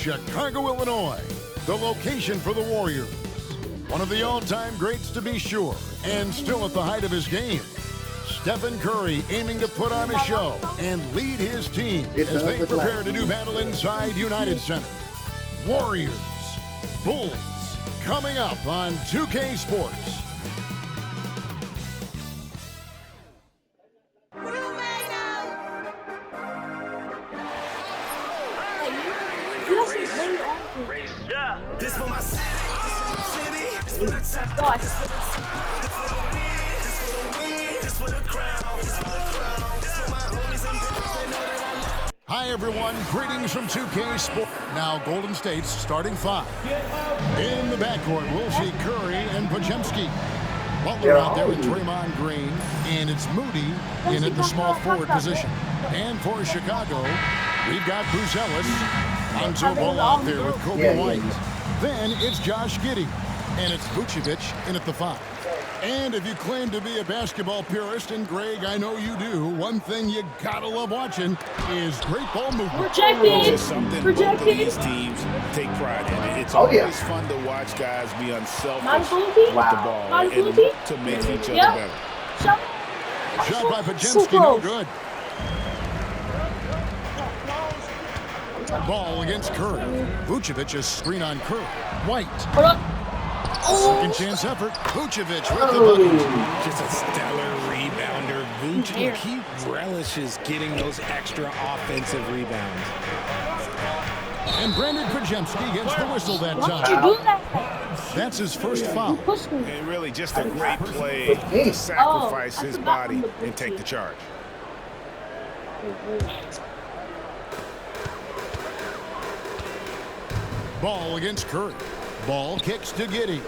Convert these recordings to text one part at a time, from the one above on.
Chicago, Illinois, the location for the Warriors. One of the all-time greats to be sure, and still at the height of his game. Stephen Curry aiming to put on a show and lead his team as they prepare to do battle inside United Center. Warriors, Bulls, coming up on 2K Sports. This for my city. This for the God. Hi everyone, greetings from 2K Sports. Now Golden State's starting five. In the backcourt, we'll see Curry and Podziemski. Butler out there with Draymond Green, and it's Moody in at the small forward position. And for Chicago, we've got Bruce Ellis. Lonzo Ball out there with Kobe White. Then it's Josh Giddey, and it's Vucevic in at the five. And if you claim to be a basketball purist, and Greg, I know you do, one thing you gotta love watching is great ball movement. Projected. Something both of these teams take pride in. It's always fun to watch guys be unselfish with the ball and look to make each other better. Shot by Podziemski, no good. Ball against Curry. Vucevic is screen on Curry. White. Second chance effort. Vucevic with the bucket. Just a stellar rebounder. Vucevic, he relishes getting those extra offensive rebounds. And Brandon Podziemski gets the whistle that Why'd you time. do that? That's his first foul. Push me. And really just a great play to sacrifice his body and take the charge. Ball against Curry. Ball kicks to Giddey.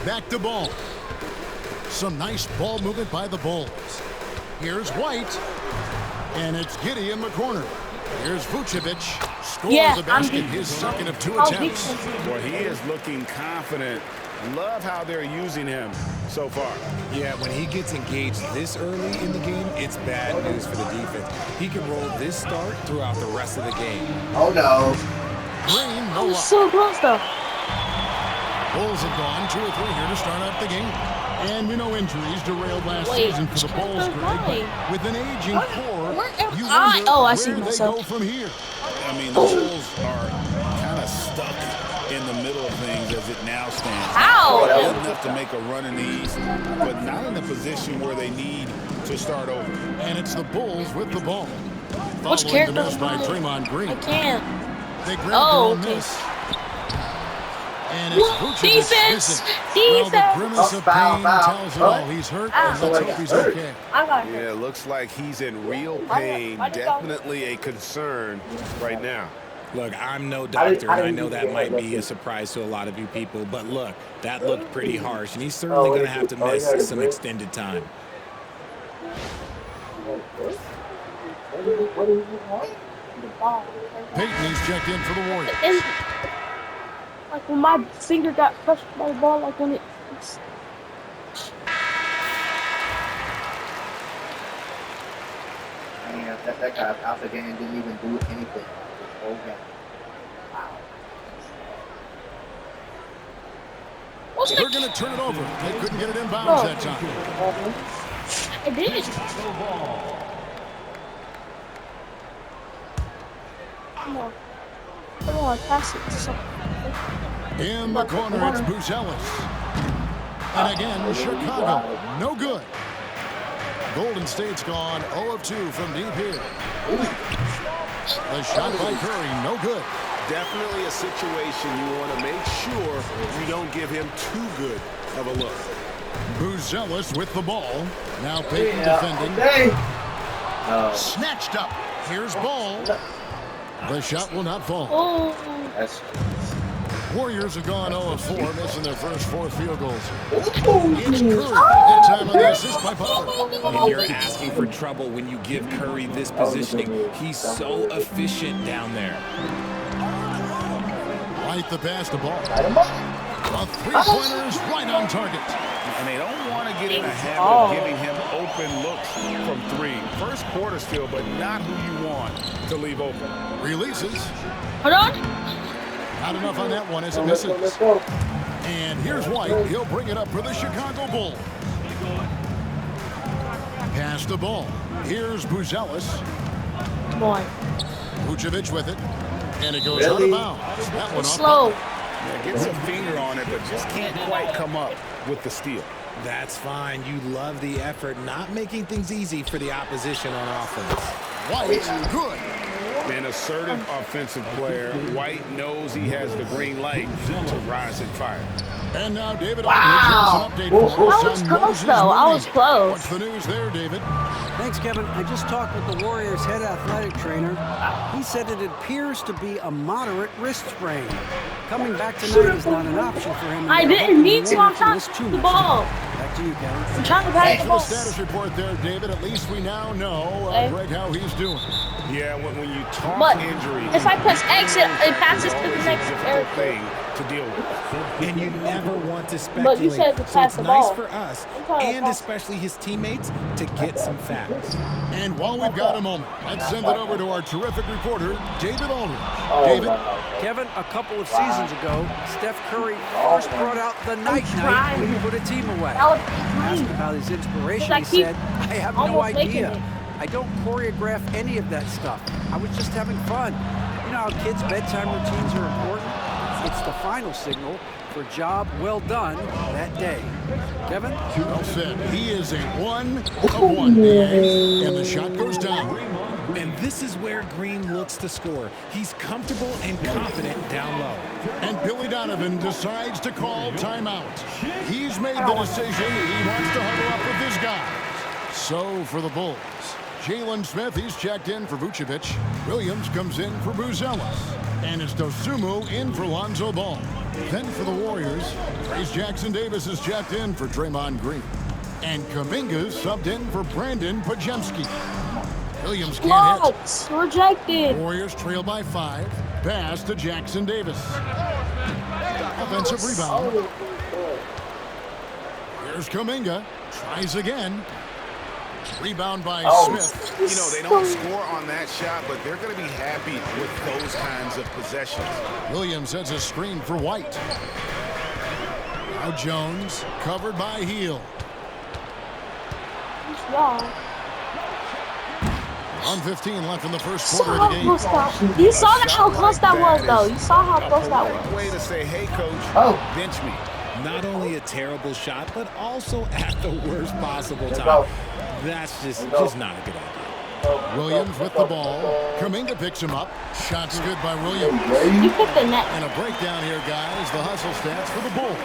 Back to Ball. Some nice ball movement by the Bulls. Here's White. And it's Giddey in the corner. Here's Vucevic. Scores the basket, his second of two attempts. Boy, he is looking confident. Love how they're using him so far. Yeah, when he gets engaged this early in the game, it's bad news for the defense. He can roll this start throughout the rest of the game. Oh no. Green, no luck. So close though. Bulls have gone 2 or 3 here to start out the game. And we know injuries derailed last season for the Bulls, Greg, but with an aging core, you wonder where they go from here. I mean, the Bulls are kind of stuck in the middle of things as it now stands. How? Good enough to make a run in the East, but not in a position where they need to start over. And it's the Bulls with the ball. Which Following character the miss am by I? Draymond Green. I can't. They grabbed their own miss. And it's Vucevic Defense! Well, the grimace of pain Foul. tells it all. He's hurt, and let's hope he's okay. I got Yeah, it looks like he's in real pain. Definitely a concern right now. Look, I'm no doctor, and I know that might be a surprise to a lot of you people, but look, that looked pretty harsh, and he's certainly going to have to miss some extended time. Peyton's checked in for the Warriors. And, like when my finger got crushed by the ball, like when it. Man, that guy out the game didn't even do anything this whole game. Wow. They're going to turn it over. They couldn't get it in bounds that time. I did. Come on, pass it to someone. In the corner, it's Bruce Ellis. And again, Chicago, no good. Golden State's gone 0 of 2 from deep here. The shot by Curry, no good. Definitely a situation you want to make sure you don't give him too good of a look. Bruce Ellis with the ball. Now Peyton defending. Snatched up. Here's Ball. The shot will not fall. Oh. Warriors have gone 0 of 4, missing their first 4 field goals. It's Curry. That time on the assist by Butler. And you're asking for trouble when you give Curry this positioning. He's so efficient down there. Right the pass to Ball. A three-pointer's right on target. and they don't want to get in a habit of giving him open looks from three. First quarter still, but not who you want to leave open. Releases. Hold on. Not enough on that one as it misses. And here's White. He'll bring it up for the Chicago Bulls. Pass the ball. Here's Buzelis. Boy. Vucevic with it. And it goes out of bounds. That one Slow. Yeah, gets a finger on it, but just can't quite come up with the steal. That's fine. You love the effort, not making things easy for the opposition on offense. White, good. An assertive offensive player. White knows he has the green light to rise and fire. And now David Aldridge has an update for us. I was close, though. I was close. What's the news there, David? Thanks, Kevin. I just talked with the Warriors' head athletic trainer. He said it appears to be a moderate wrist sprain. Coming back tonight is not an option for him. I didn't mean to. I'm trying to the ball. Back to you, Kevin. I'm trying to pass the The ball. status report there, David. At least we now know, Greg, how he's doing. Yeah, when you talk But injury, if I press X, it passes to the next area. thing to deal with. And you never want to speculate. But you said to So pass it's the nice ball. for us, trying to and pass. especially his teammates, to get some facts. And while we've got a moment, let's send it over to our terrific reporter, David Aldridge. Oh, David? Kevin, a couple of seasons ago, Steph Curry first brought out the night when he put a team away. Asked about his inspiration, he said, I have no almost making idea. it. I don't choreograph any of that stuff. I was just having fun. You know how kids' bedtime routines are important? It's the final signal for a job well done that day. Kevin? Well said. He is a 1 of 1, DA, and the shot goes down. And this is where Green looks to score. He's comfortable and confident down low. And Billy Donovan decides to call timeout. He's made the decision. He wants to huddle up with his guys. So for the Bulls, Jalen Smith, he's checked in for Vucevic. Williams comes in for Buzelis. And it's Dosunmu in for Lonzo Ball. Then for the Warriors, Trace Jackson-Davis is checked in for Draymond Green. And Kuminga's subbed in for Brandon Podziemski. Williams can't hit. What? Rejected. Warriors trail by 5. Pass to Jackson-Davis. Offensive rebound. Here's Kuminga. Tries again. Rebound by Smith. You know, they don't score on that shot, but they're going to be happy with those kinds of possessions. Williams sets a screen for White. Now Jones, covered by Hield. 1:15 left in the first quarter of the game. You saw how close that was, though. You saw how close that was. Way to say, hey, coach, bench me. Not only a terrible shot, but also at the worst possible time. That's just not a good idea. Williams with the ball. Kuminga picks him up. Shot's good by Williams. You picked the net. And a breakdown here, guys. The hustle stats for the Bulls.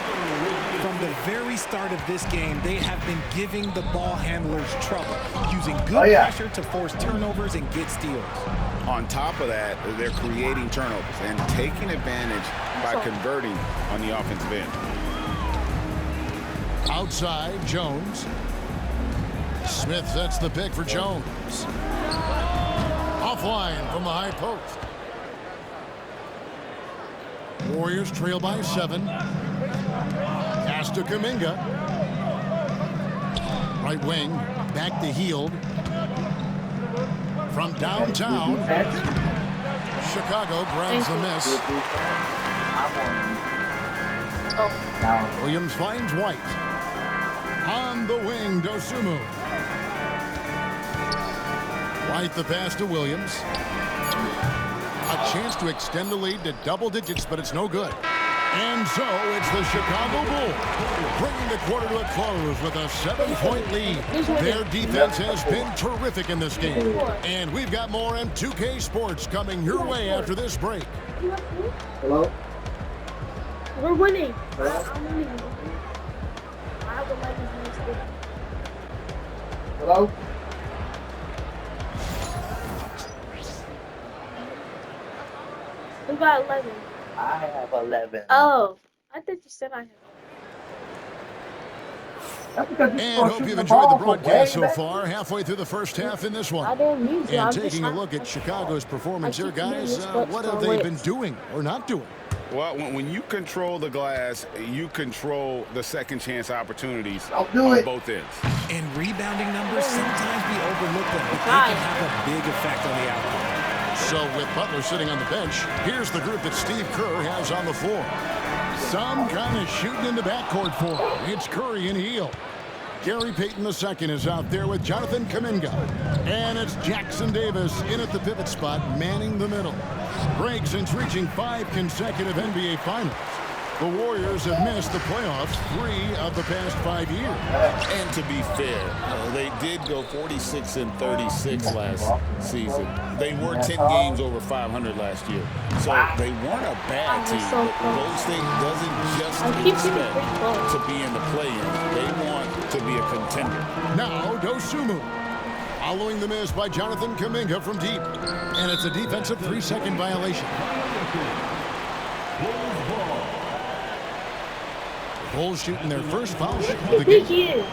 From the very start of this game, they have been giving the ball handlers trouble, using good pressure to force turnovers and get steals. On top of that, they're creating turnovers and taking advantage by converting on the offensive end. Outside, Jones. Smith sets the pick for Jones. Offline from the high post. Warriors trail by 7. Pass to Kuminga. Right wing, back to Hield. From downtown, Chicago grabs the miss. Williams finds White. On the wing, Dosunmu. White the pass to Williams. A chance to extend the lead to double digits, but it's no good. And so it's the Chicago Bulls bringing the quarter to a close with a 7-point lead. Their defense has been terrific in this game. And we've got more on 2K Sports coming your way after this break. Hello? We're winning. I'm winning. I have 11 minutes. Hello? We got 11. I have 11. Oh, I thought you said I had. And hope you've enjoyed the broadcast so far. Halfway through the first half in this I one. didn't use it. And taking a look at Chicago's performance here, guys, what have they been doing or not doing? Well, when you control the glass, you control the second chance opportunities on both ends. And rebounding numbers sometimes be overlooked, but they can have a big effect on the outcome. So with Butler sitting on the bench, here's the group that Steve Kerr has on the floor. Some kind of shooting in the backcourt for him. It's Curry and Hield. Gary Payton II is out there with Jonathan Kuminga. And it's Jackson Davis in at the pivot spot, manning the middle. Greg, since reaching 5 consecutive NBA Finals, the Warriors have missed the playoffs 3 of the past 5 years. And to be fair, they did go 46-36 last season. They were 10 games over 500 last year. So they weren't a bad team. But Golden State doesn't just expect to be in the play-in. They want to be a contender. Now, Dosunmu. Following the miss by Jonathan Kuminga from deep. And it's a defensive 3-second violation. Bulls shooting their first foul shot of the game.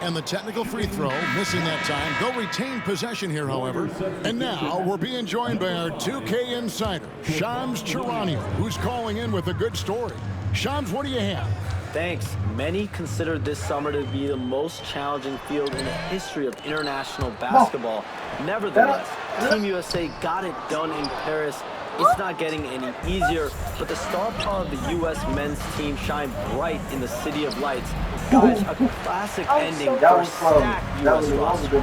And the technical free throw, missing that time. They'll retain possession here, however. And now we're being joined by our 2K insider, Shams Charania, who's calling in with a good story. Shams, what do you have? Thanks. Many consider this summer to be the most challenging field in the history of international basketball. Nevertheless, Team USA got it done in Paris. It's not getting any easier, but the star power of the U.S. men's team shined bright in the City of Lights. Guys, a classic ending for a stacked U.S. roster.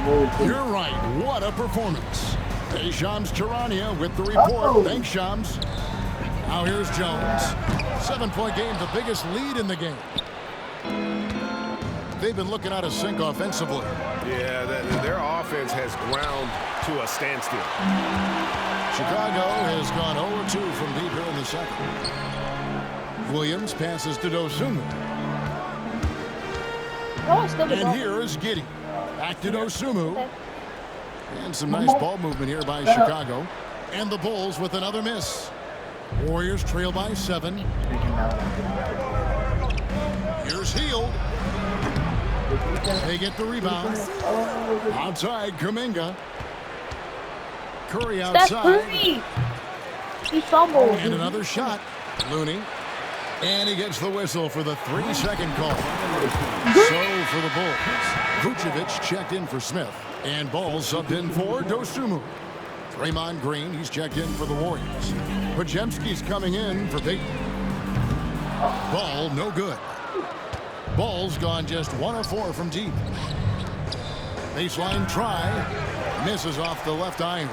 You're right. What a performance. Hey, Shams Charania with the report. Thanks, Shams. Now here's Jones. 7-point game, the biggest lead in the game. They've been looking out of sync offensively. Yeah, their offense has ground to a standstill. Chicago has gone 0-2 from deep here in the second. Williams passes to Dosunmu. And here is Giddey. Back to Dosunmu. And some nice ball movement here by Chicago. And the Bulls with another miss. Warriors trail by 7. Here's Hield. They get the rebound. Outside, Kuminga. Curry outside. He fumbled. And another shot. Looney. And he gets the whistle for the 3-second call. So for the Bulls. Vucevic checked in for Smith. And Ball subbed in for Dosunmu. Draymond Green, he's checked in for the Warriors. Podziemski's coming in for Payton. Ball, no good. Ball's gone just 1 of 4 from deep. Baseline try. Misses off the left iron.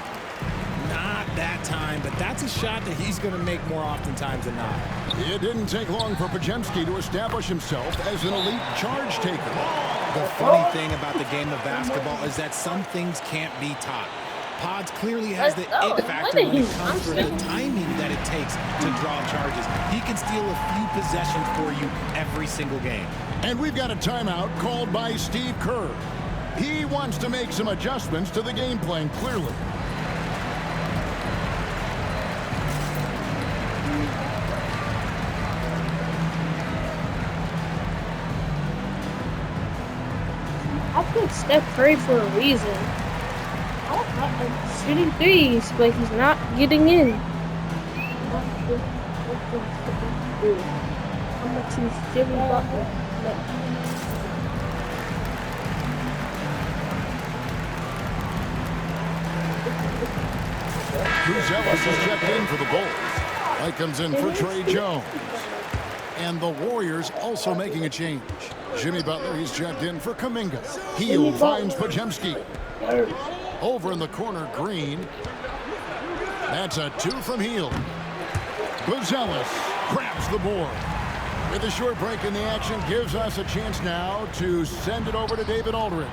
Not that time, but that's a shot that he's going to make more oftentimes than not. It didn't take long for Podziemski to establish himself as an elite charge taker. The funny thing about the game of basketball is that some things can't be taught. Pods clearly has the it factor when it comes to the timing that it takes to draw charges. He can steal a few possessions for you every single game. And we've got a timeout called by Steve Kerr. He wants to make some adjustments to the game plan, clearly. I put Steph Curry for a reason. I'm shooting threes, but he's not getting in. How much is Jimmy Butler? Ellis is checked in for the Bulls. White comes in for Trey Jones. And the Warriors also making a change. Jimmy Butler, he's checked in for Kuminga. Hield finds Podziemski. Over in the corner, Green. That's a 2 from Hield. Ellis grabs the board. With a short break in the action, gives us a chance now to send it over to David Aldridge.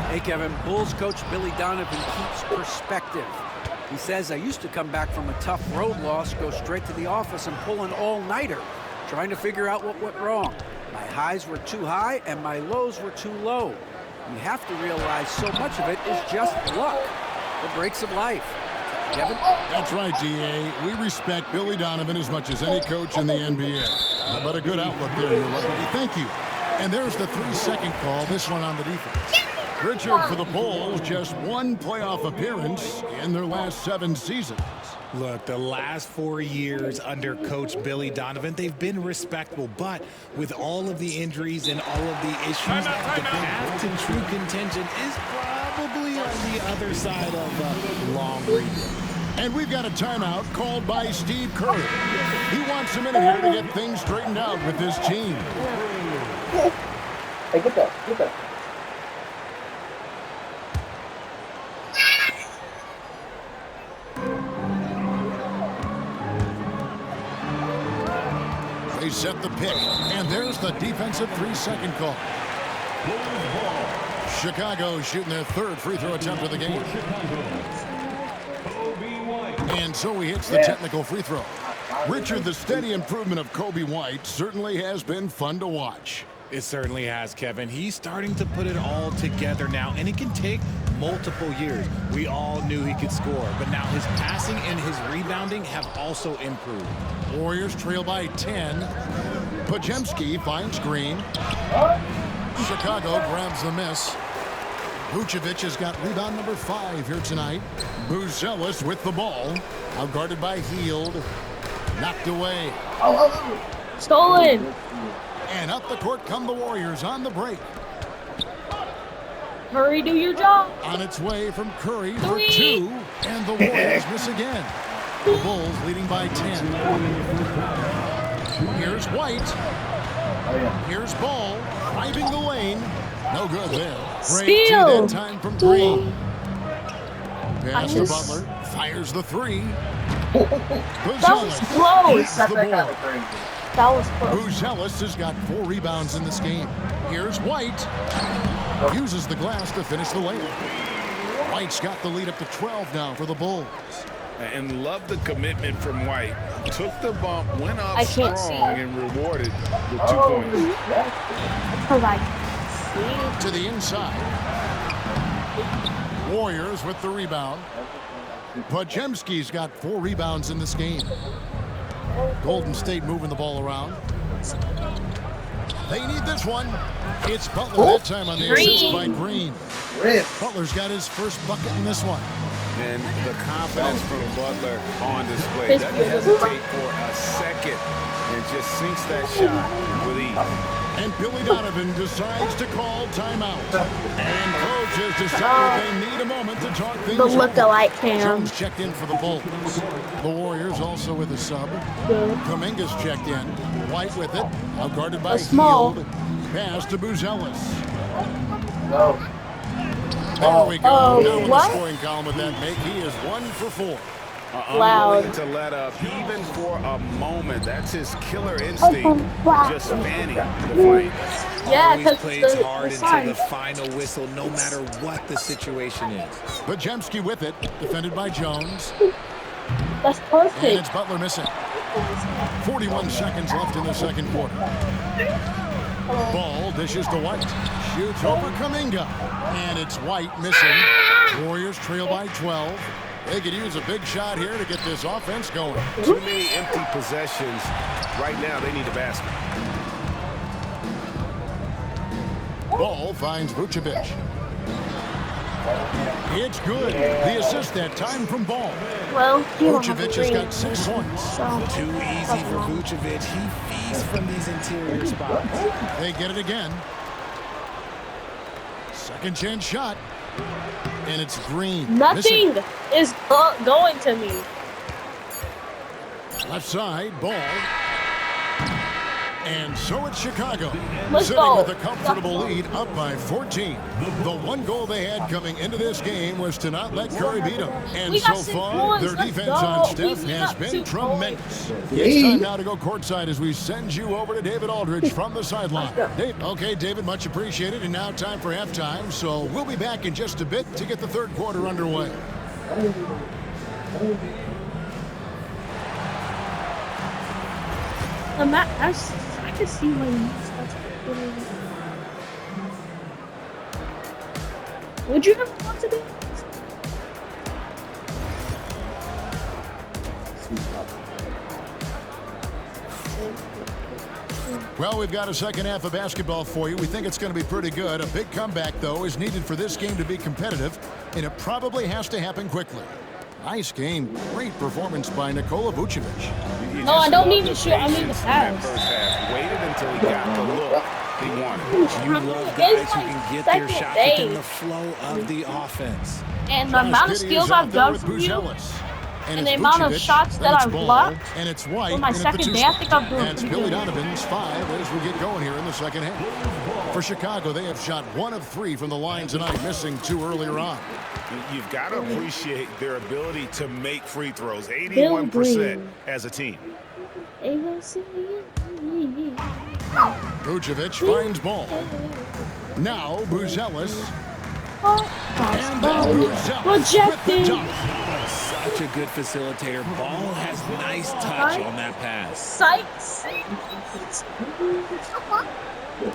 Hey, Kevin, Bulls coach Billy Donovan keeps perspective. He says, I used to come back from a tough road loss, go straight to the office and pull an all-nighter, trying to figure out what went wrong. My highs were too high and my lows were too low. You have to realize so much of it is just luck, the breaks of life. Kevin? That's right, D.A. We respect Billy Donovan as much as any coach in the NBA. But a good outlook there, you're lucky. Thank you. And there's the 3-second call, this one on the defense. Richard, for the Bulls, just one playoff appearance in their last 7 seasons. Look, the last 4 years under Coach Billy Donovan, they've been respectable, but with all of the injuries and all of the issues, the path to true contention is probably on the other side of a long rebuild. And we've got a timeout called by Steve Kerr. He wants a minute here to get things straightened out with this team. Hey, get that, get that. They set the pick, and there's the defensive 3-second call. Chicago shooting their 3rd free throw attempt of the game. And so he hits the technical free throw. Richard, the steady improvement of Kobe White certainly has been fun to watch. It certainly has, Kevin. He's starting to put it all together now, and it can take multiple years. We all knew he could score, but now his passing and his rebounding have also improved. Warriors trail by 10. Podziemski finds Green. Chicago grabs the miss. Vucevic has got rebound number 5 here tonight. Buzelis with the ball. Outguarded by Hield. Knocked away. Stolen. And up the court come the Warriors on the break. Hurry, do your job. On its way from Curry for 2. And the Warriors miss again. The Bulls leading by 10. Here's White. Here's Ball. Driving the lane. No good there. Great Steal. that time from Green. Pass to Butler. Fires the 3. That was close. The ball. That was close. Buzelis has got 4 rebounds in this game. Here's White. Uses the glass to finish the layup. White's got the lead up to 12 now for the Bulls. And love the commitment from White. Took the bump, went up I can't strong, see. and rewarded with 2 points. Because I can To the inside. Warriors with the rebound. Podziemski's got 4 rebounds in this game. Golden State moving the ball around. They need this one. It's Butler that time on the assist by Green. Butler's got his first bucket in this one. And the confidence from Butler on display. Doesn't hesitate for a second and just sinks that shot with ease. And Billy Donovan decides to call timeout. And coach has decided they need a moment to talk things The over. look-alike cam. Jones checked in for the Bulls. The Warriors also with a sub. Kuminga's checked in. White with it. Outguarded by small. Hield. Pass to Buzelis. Go. There we go. Oh, Down in the what? scoring column with that make. He is 1 for 4. Loud. Unwilling to let up even for a moment. That's his killer instinct. Just fanning the flame. Yeah, Always because plays the hard until the final whistle, no matter what the situation is. Podziemski with it. Defended by Jones. That's And perfect. it's Butler missing. 41 seconds left in the second quarter. Ball dishes to White. Shoots over Kuminga. And it's White missing. Warriors trail by 12. They could use a big shot here to get this offense going. Too many empty possessions. Right now, they need a basket. Ball finds Vucevic. It's good. The assist that time from Ball. Well, he don't have a Vucevic has green. got 6 points. So, Too easy for Vucevic. He feeds from these interior spots. They get it again. Second chance shot. And it's Green. nothing Missing. is going to me. Left side, Ball. And so it's Chicago. Let's sitting go. with a comfortable lead up by 14. The one goal they had coming into this game was to not let Curry beat them. And We so got 6 far, points. their Let's defense go. on Steph We has got been 2 tremendous. It's time now to go courtside as we send you over to David Aldridge from the sideline. Okay, David, much appreciated. And now time for halftime. So we'll be back in just a bit to get the third quarter underway. I can see my that's really... Would you have want to do? Well, we've got a second half of basketball for you. We think it's going to be pretty good. A big comeback, though, is needed for this game to be competitive, and it probably has to happen quickly. Nice game. Great performance by Nikola Vucevic. No, I don't need to shoot. I need to pass. First half. Waited until he got the look he wanted. You love guys who can get their shots within the flow of the offense. And the amount of steals I've done from you, and the amount of shots that I've blocked and it's White for my second day, I think I'm doing That's pretty Billy good. Donovan's 5 as we get going here in the second half. For Chicago, they have shot 1 of 3 from the line tonight, missing 2 earlier on. You've got to appreciate their ability to make free throws. 81% as a team. Vucevic finds ball. Now Buzelis. And then Buzelis with the Rejected. dunk. Such a good facilitator. Ball has nice touch on that pass. Sights.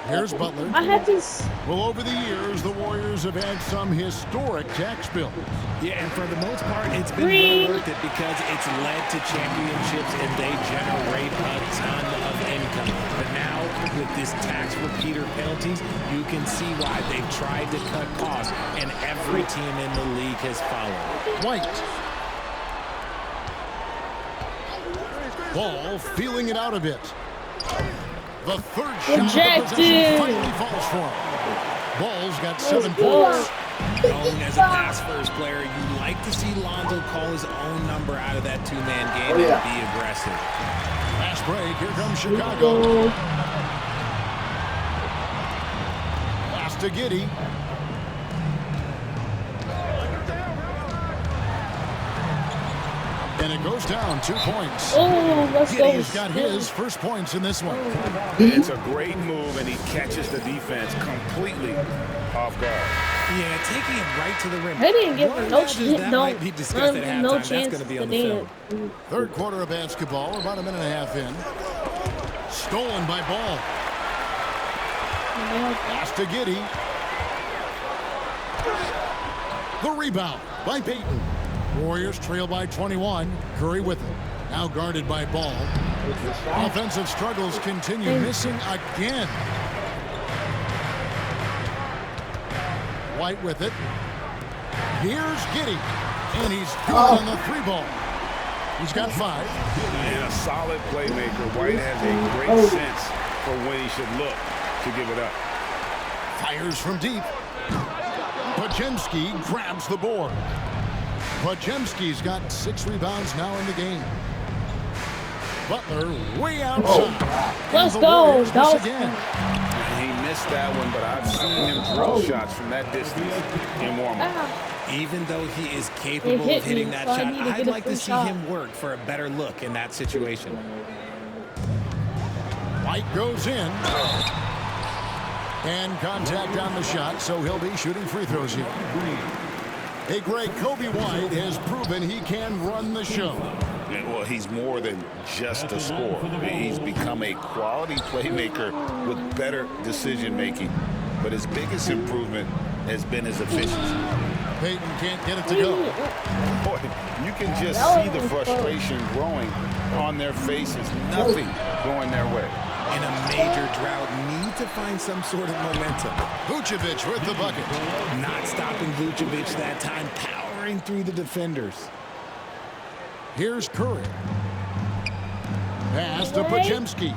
Here's Butler. I had this. Well, over the years, the Warriors have had some historic tax bills. Yeah, and for the most part, it's been Green. well worth it because it's led to championships and they generate a ton of income. But now, with this tax repeater penalties, you can see why they've tried to cut costs, and every team in the league has followed. White. Ball feeling it out a bit. The third shot of the possession finally falls for him. Ball's got 7 points. Known as a pass-first player, you like to see Lonzo call his own number out of that two-man game and be aggressive. Fast break. Here comes Chicago. Pass to Giddey. And it goes down 2 points. Oh, let's go. Giddey's got his first points in this one. It's a great move, and he catches the defense completely off guard. Yeah, taking it right to the rim. They didn't give What her no matches chance. that No, might be discussed at halftime. no That's chance going to be to on the film. dance. Third quarter of basketball, about a minute and a half in. Stolen by Ball. Pass to Giddey. The rebound by Payton. Warriors trail by 21. Curry with it. Now guarded by Ball. Offensive struggles continue. Missing again. White with it. Here's Giddey. And he's good on the 3-ball. He's got 5. And a solid playmaker. White has a great sense for when he should look to give it up. Fires from deep. Podziemski grabs the board. Podziemski's got 6 rebounds now in the game. Butler way outside. Let's And the go. Warriors That miss was again. He missed that one, but I've seen him drill shots from that distance in warm-up. Even though he is capable hit of hitting me, that so I shot, need to I'd get a like to free see shot. him work for a better look in that situation. White goes in. And contact on the shot, so he'll be shooting free throws here. Hey, Greg, Kobe White has proven he can run the show. Well, he's more than just a scorer. He's become a quality playmaker with better decision-making. But his biggest improvement has been his efficiency. Payton can't get it to go. Boy, you can just see the frustration growing on their faces. Nothing going their way. In a major drought, need to find some sort of momentum. Vucevic with the bucket. Not stopping Vucevic that time, powering through the defenders. Here's Curry. Pass to Podziemski.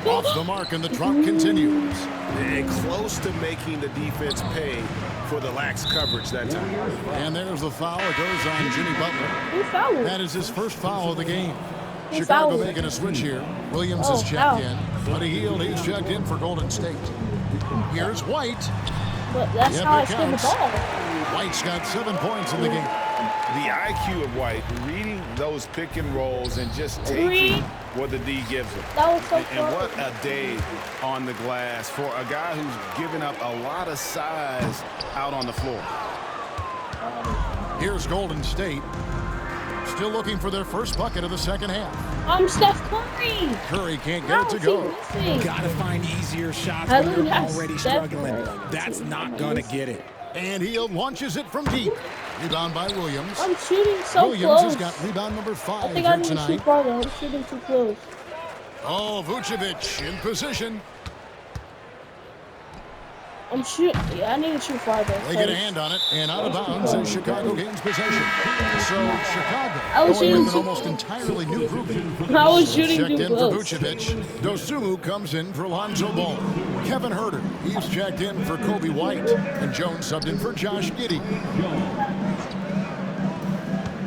Off the mark, and the drop continues. And close to making the defense pay for the lax coverage that time. And there's the foul. It goes on Jimmy Butler. Who fouled? That is his first foul of the game. Who Chicago fouled? making a switch here. Williams Oh, is checked foul. in. Buddy Hield, he's checked in for Golden State. Here's White. But that's Yep, how I it spin the counts. ball. White's got 7 points in the game. The IQ of White, reading those pick and rolls and just taking Green. what the D gives him. That was so And close. what a day on the glass for a guy who's given up a lot of size out on the floor. Here's Golden State. Still looking for their first bucket of the second half. I'm Steph Curry. Curry can't get How it to is go. he missing? Gotta find easier shots I when literally you're have already Steph struggling. Curry. That's not gonna get it. And Hield launches it from deep. Rebound by Williams. I'm shooting so Williams close. has got rebound number I 5 think I here need to tonight. shoot farther. I'm shooting too close. Oh, Vucevic in position. I'm shooting. Yeah, I need to shoot farther. They get a hand on it, and out of bounds as Chicago gains possession. So Chicago was going with an shooting- almost entirely new group. I was shooting Checked too in for close. Vucevic. Dosunmu comes in for Lonzo Ball. Kevin Huerter, he's checked in for Kobe White. And Jones subbed in for Josh Giddey.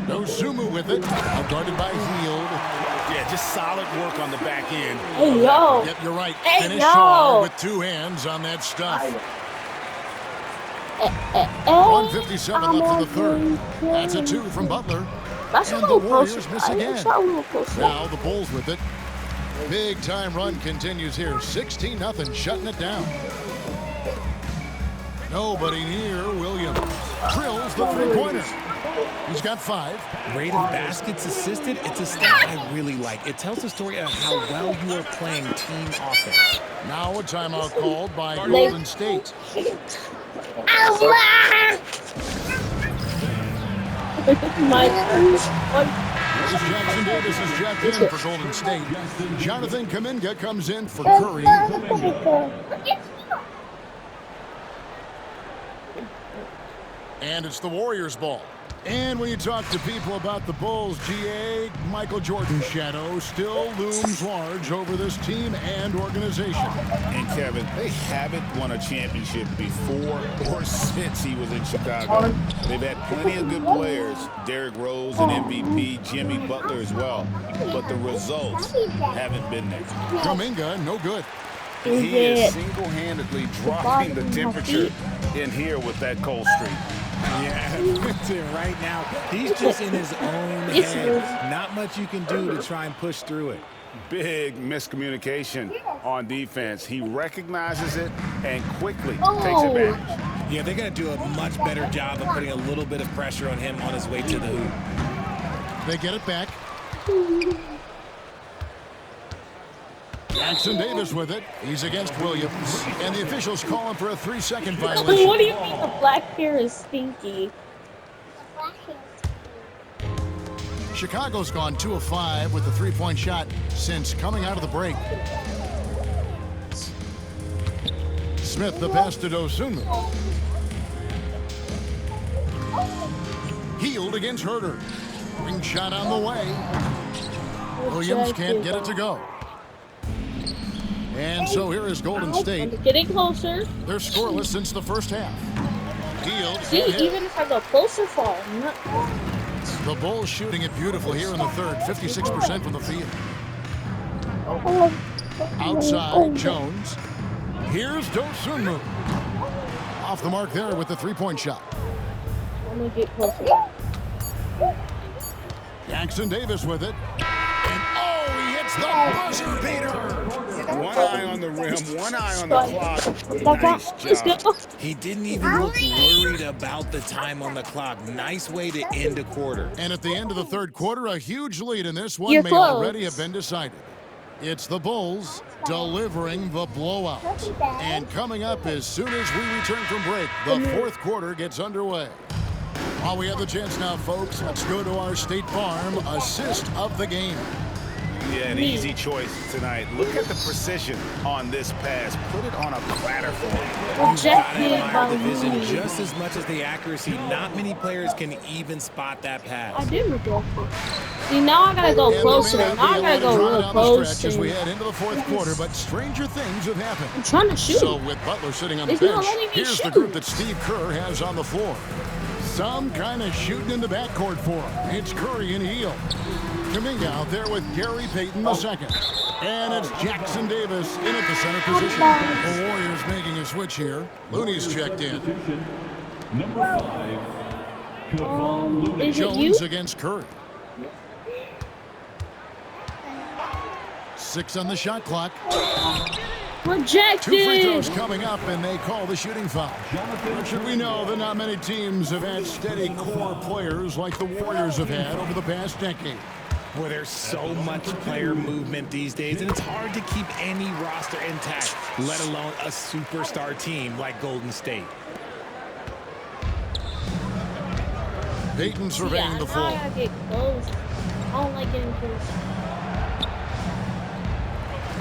Dosunmu with it, guarded by Hield. Yeah, just solid work on the back end. Hey, yo. Yep, you're right. Hey, Finish yo. hard with two hands on that stuff. 1:57 left in the third. That's a 2 from Butler. That's a And the little closer. Warriors miss I again. shot a little closer. Now the Bulls with it. Big time run continues here. 16-0, shutting it down. Nobody near Williams. Drills the three-pointer. He's got 5. Rate of baskets assisted, it's a stat I really like. It tells the story of how well you are playing team offense. Now a timeout called by Golden State. My As Jackson Davis is jacked in for Golden State. Jonathan Kuminga comes in for Curry. And it's the Warriors' ball. And when you talk to people about the Bulls, GA, Michael Jordan's shadow still looms large over this team and organization. And Kevin, they haven't won a championship before or since he was in Chicago. They've had plenty of good players, Derrick Rose, an MVP, Jimmy Butler as well. But the results haven't been there. Kuminga, no good. He is single-handedly dropping the temperature in here with that cold streak. Yeah, that's it right now. He's just in his own head. Not much you can do to try and push through it. Big miscommunication on defense. He recognizes it and quickly takes advantage. Yeah, they're going to do a much better job of putting a little bit of pressure on him on his way to the hoop. They get it back. Jackson Davis with it. He's against Williams. And the officials call him for a 3-second violation. What do you mean the black hair is stinky? Chicago's gone 2 of 5 with the three-point shot since coming out of the break. Smith the pass to Dosunmu. Hield against Huerter. Ring shot on the way. Williams can't get it to go. And so here is Golden State. Getting closer. They're scoreless since the first half. Hield. See, even if I go closer, fall. The Bulls shooting it beautiful here in the third. 56% from the field. Outside, Jones. Here's Dosunmu. Off the mark there with the three-point shot. Let me get closer. Jackson Davis with it. And oh, he hits the buzzer beater. One eye on the rim, one eye on the clock. Nice job. He didn't even look worried about the time on the clock. Nice way to end a quarter. And at the end of the third quarter, a huge lead in this one You're may close. already have been decided. It's the Bulls delivering the blowout. And coming up as soon as we return from break, the fourth quarter gets underway. While we have the chance now, folks, let's go to our State Farm assist of the game. Yeah, an easy choice tonight. Look at the precision on this pass. Put it on a platter for him. Rejected Admire by the vision me. just as much as the accuracy. Not many players can even spot that I pass. did reject it. See, now I gotta go And closer. there may Now not I be a gotta lot of go drama real down the close. stretch as we head into the fourth quarter, but stranger things have happened. I'm trying to shoot. So with Butler sitting on the It's not bench, letting me here's the shoot. group that Steve Kerr has on the floor. Some kind of shooting in the backcourt for him. It's Curry and Hield. Kuminga out there with Gary Payton II. And it's Jackson Davis in at the center position. The Warriors making a switch here. Looney's checked in. Is it you? Jones against Curry. 6 on the shot clock. Rejected. 2 free throws coming up, and they call the shooting foul. Or should we know that not many teams have had steady core players like the Warriors have had over the past decade. Well, there's so much player movement these days, and it's hard to keep any roster intact, let alone a superstar team like Golden State. Payton surveying the Now I floor. gotta get close. I don't like getting close.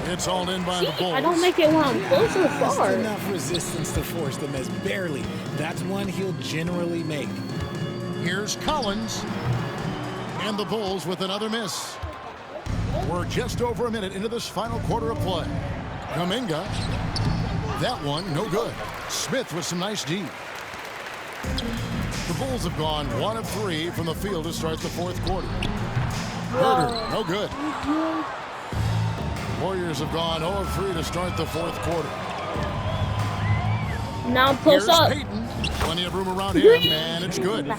It's all in by the Bulls. I don't make it when I'm close or Just far. enough resistance to force the miss. Barely. That's one he'll generally make. Here's Collins. And the Bulls with another miss. We're just over a minute into this final quarter of play. Kuminga. That one, no good. Smith with some nice D. The Bulls have gone 1 of 3 from the field to start the fourth quarter. Herter, no good. Warriors have gone 0 of 3 to start the fourth quarter. Now push Here's up. Peyton. Plenty of room around him, and it's good.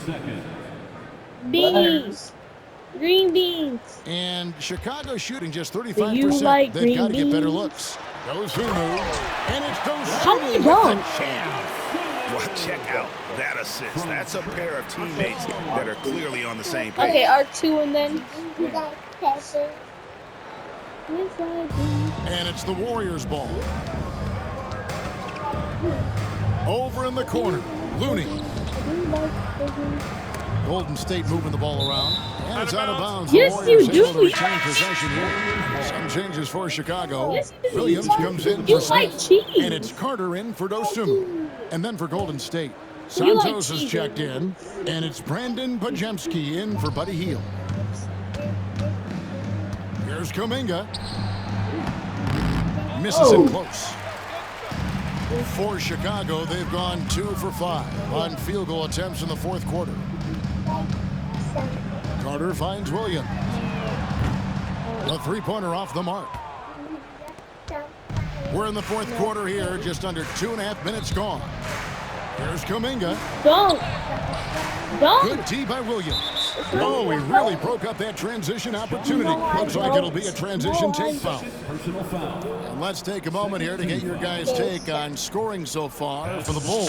Beans. Green beans. And Chicago shooting just 35%. Do you like They've got to green get better beans? looks. Dosunmu. And it's How Dosunmu you with doing? the jam. Well, check out that assist. That's a pair of teammates that are clearly on the same page. Okay, R2 and then. And it's the Warriors' ball. Over in the corner. Looney. Golden State moving the ball around. And it's out of bounds. Yes, The Warriors you do. able to retain possession here. Some changes for Chicago. Yes, you do. Williams comes in You for like Smith. cheese. And it's Carter in for Dosunmu. And then for Golden State, You like Santos is cheese. checked in. And it's Brandon Pajemski in for Buddy Hield. Here's Kuminga. Misses it close. For Chicago, they've gone 2 for 5 on field goal attempts in the fourth quarter. Carter finds Williams. The three-pointer off the mark. We're in the fourth quarter here, just under 2.5 minutes gone. Here's Kuminga. Don't. Good D by Williams. Oh, he really broke up that transition opportunity. Looks like it'll be a transition take foul. And let's take a moment here to get your guys' take on scoring so far for the Bulls.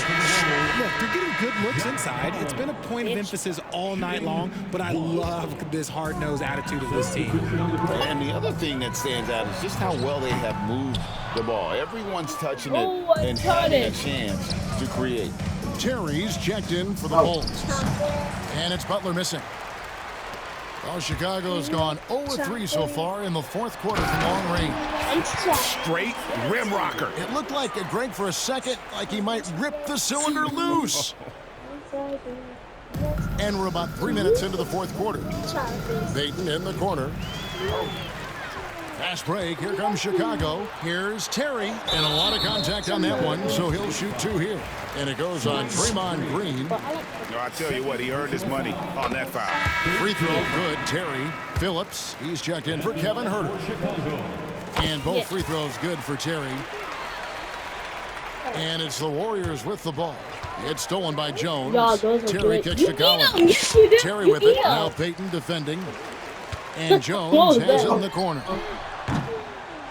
Look, they're getting good looks inside. It's been a point of emphasis all night long, but I love this hard-nosed attitude of this team. And the other thing that stands out is just how well they have moved the ball. Everyone's touching it and having a chance to create. Terry's checked in for the Bulls. And it's Butler missing. Well, Chicago's gone 0-3 so far in the fourth quarter from long range. Straight rim rocker. It looked like Greg for a second, like he might rip the cylinder loose. And we're about 3 minutes into the fourth quarter. Dayton in the corner. Fast break. Here comes Chicago. Here's Terry. And a lot of contact on that one, so he'll shoot 2 here. And it goes on Draymond Green. No, I tell you what, he earned his money on that foul. Free throw good. Terry. Phillips. He's checked in for Kevin Herter. And both free throws good for Terry. And it's the Warriors with the ball. It's stolen by Jones. Terry kicks to Collins. Terry with it. Now Peyton defending. And Jones has it in the corner.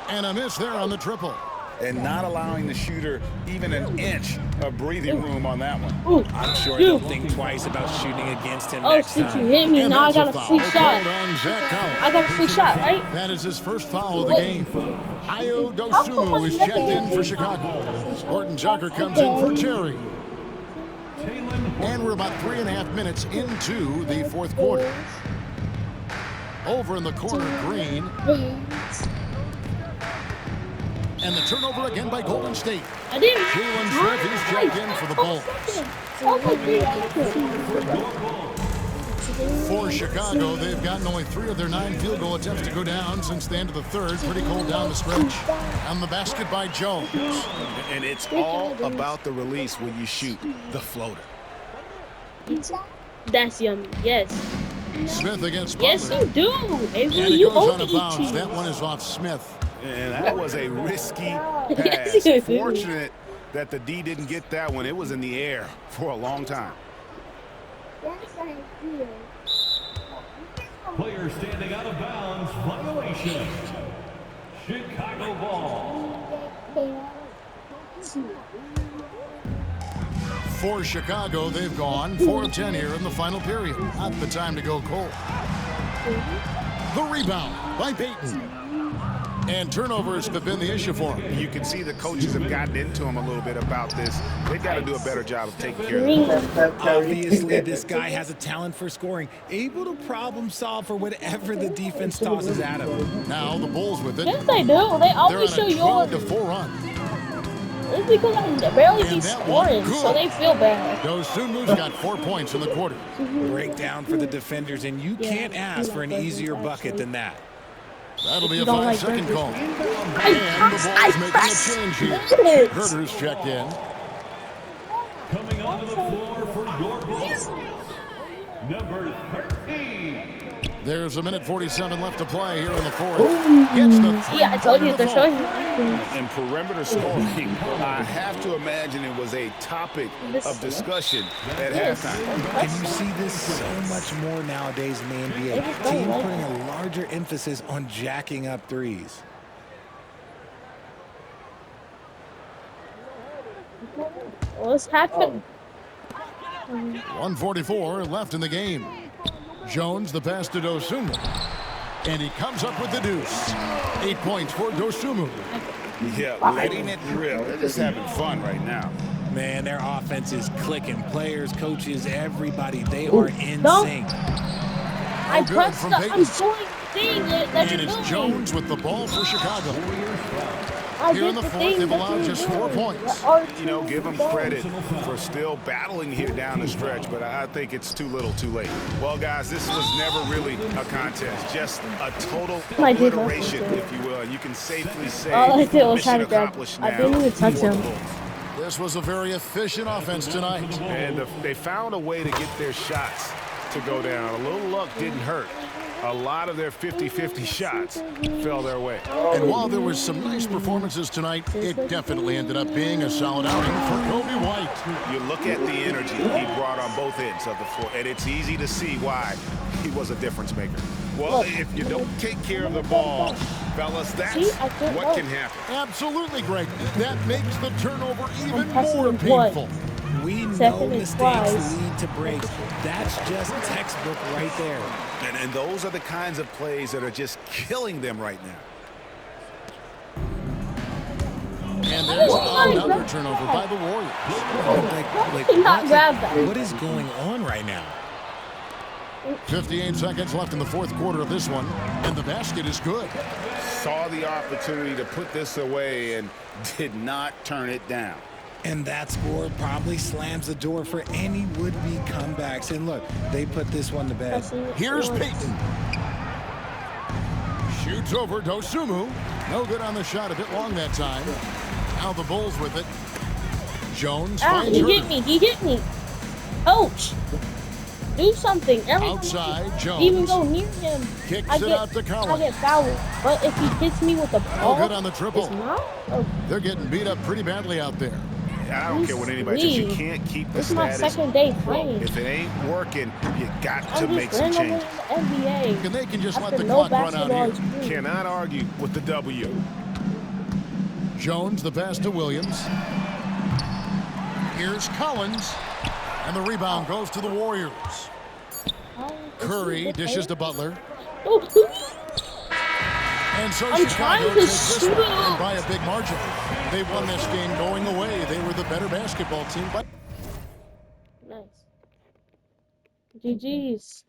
And a miss there on the triple. And not allowing the shooter even an inch of breathing room on that one. I'm sure he'll think twice about shooting against him Oh, next since you time. hit me, And now I that's got a foul free called shot. on Zach Collins. I got a free shot, right? That is his first foul of the game. Ayo Dosunmu is checked in for Chicago. Horton Tucker comes in for Terry. And we're about 3.5 minutes into the fourth quarter. Over in the corner, Green. And the turnover again by Golden State. I didn't. Jalen Smith is checked in for the Bulls. For Chicago, they've gotten only 3 of their 9 field goal attempts to go down since the end of the third. Pretty cold down the stretch. And the basket by Jones. And it's all about the release when you shoot the floater. That's yummy. Yes. Smith against Butler. Yes, you do. And Avery, it you goes out OD of bounds. cheese. That one is off Smith. And that was a risky Yes, pass. you do. Fortunate that the D didn't get that one. It was in the air for a long time. Player standing out of bounds, violation. Chicago ball. For Chicago, they've gone 4 of 10 here in the final period. Not the time to go cold. The rebound by Peyton. And turnovers have been the issue for him. You can see the coaches have gotten into him a little bit about this. They've got to do a better job of taking care of them. Obviously, this guy has a talent for scoring, able to problem solve for whatever the defense tosses at him. Now the Bulls with it. Yes, they do. They always show They're you on a 12-4 run. It's because I'm barely be scoring, so they feel bad. Dosumu's got 4 points in the quarter. Breakdown for the defenders, and you can't ask for an easier bucket than that. That'll be a 5-second call. And the Bulls making a change here. Herter's checked in. Coming onto the floor for your Bulls, number 13. There's 1:47 left to play here in the fourth. Gets the Yeah, I told you they're showing you. And perimeter scoring, I have to imagine it was a topic of discussion at halftime. Can you see this so much more nowadays in the NBA? Teams putting a larger emphasis on jacking up threes. What's happening? 1:44 left in the game. Jones, the pass to Dosunmu. And he comes up with the deuce. 8 points for Dosunmu. Yeah, letting it rip. They're just having fun right now. Man, their offense is clicking. Players, coaches, everybody, they are in sync. I pressed the, I'm doing the thing that And you're it's doing. Jones with the ball for Chicago. I Here did in the the fourth, thing they've that allowed you're just doing. 4 points. You know, give them credit for still battling here down the stretch, but I think it's too little too late. Well, guys, this was never really a contest, just a total obliteration, if you will. You can safely say All I did was try mission to grab. accomplished I now didn't even touch for the him. Bulls. This was a very efficient offense tonight. And they found a way to get their shots to go down. A little luck didn't hurt. A lot of their 50-50 shots fell their way. And while there was some nice performances tonight, it definitely ended up being a solid outing for Kobe White. You look at the energy he brought on both ends of the floor, and it's easy to see why he was a difference maker. Well, if you don't take care of the ball, fellas, that's what can happen. Absolutely, Greg. That makes the turnover even passing more it once. painful. We know Second and mistakes twice. lead to breaks. That's just textbook right there. And those are the kinds of plays that are just killing them right now. And there's another turnover by the Warriors. What is going on right now? 58 seconds left in the fourth quarter of this one, and the basket is good. Saw the opportunity to put this away and did not turn it down. And that score probably slams the door for any would-be comebacks. And look, they put this one to bed. Here's Peyton. Shoots over Dosunmu. No good on the shot, a bit long that time. Now the Bulls with it. Jones finds He Herter. hit me. He hit me. Coach, do something. Outside, Jones. Even go near him. Kicks I it out to Collins. get fouled. But if he hits me with the ball, No good on the triple. it's not. Oh, They're getting beat up pretty badly out there. I don't care what anybody says. You can't keep the this is my status second day quo. playing. If it ain't working, you got to I'm make just some randomly changes. in the NBA. And they can just let After the no clock run out basketball here. experience. Cannot argue with the W. Jones, the pass to Williams. Here's Collins. And the rebound goes to the Warriors. Curry dishes to Butler. And so I'm Chicago trying to takes this shoot one it. and by a big margin. They won this game going away. They were the better basketball team. But Nice. GG's.